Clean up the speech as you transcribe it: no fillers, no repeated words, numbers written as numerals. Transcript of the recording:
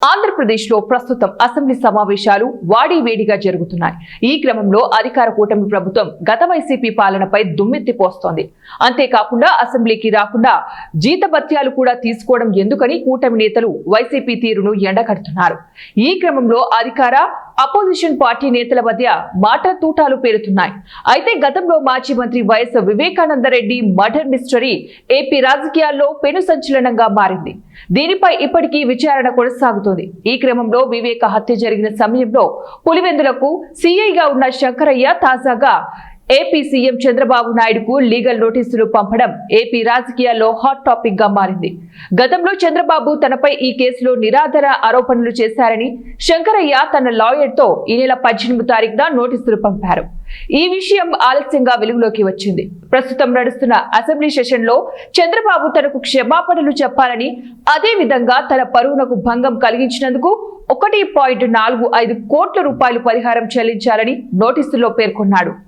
ఆంధ్రప్రదేశ్లో ప్రస్తుతం అసెంబ్లీ సమావేశాలు వాడివేడిగా జరుగుతున్నాయి. ఈ క్రమంలో అధికార కూటమి ప్రభుత్వం గత వైసీపీ పాలనపై దుమ్మెత్తిపోస్తోంది. అంతేకాకుండా అసెంబ్లీకి రాకుండా జీతభత్యాలు కూడా తీసుకోవడం ఎందుకని కూటమి నేతలు వైసీపీ తీరును ఎండగడుతున్నారు. ఈ క్రమంలో అధికార అపోజిషన్ పార్టీ నేతల మధ్య మాట తూటాలు పేరుతున్నాయి. అయితే గతంలో మాజీ మంత్రి YS Vivekananda Reddy murder mystery AP రాజకీయాల్లో పెను సంచలనంగా మారింది. దీనిపై ఇప్పటికీ విచారణ కొనసాగుతోంది. ఈ క్రమంలో వివేక హత్య జరిగిన సమయంలో పులివెందులకు సీఐగా ఉన్న శంకరయ్య తాజాగా ఏపీ సీఎం చంద్రబాబు నాయుడుకు లీగల్ నోటీసులు పంపడం ఏపీ రాజకీయాల్లో హాట్ టాపిక్ గా మారింది. గతంలో చంద్రబాబు తనపై ఈ కేసులో నిరాధార ఆరోపణలు చేశారని శంకరయ్య తన లాయర్ తో ఈ నెల 18వ తారీఖున నోటీసులు పంపారు. ఈ విషయం ఆలస్యంగా వెలుగులోకి వచ్చింది. ప్రస్తుతం నడుస్తున్న అసెంబ్లీ సెషన్ లో చంద్రబాబు తనకు క్షమాపణలు చెప్పాలని, అదే విధంగా తన పరువునకు భంగం కలిగించినందుకు 1.45 కోట్ల రూపాయలు పరిహారం చెల్లించాలని నోటీసులో పేర్కొన్నాడు.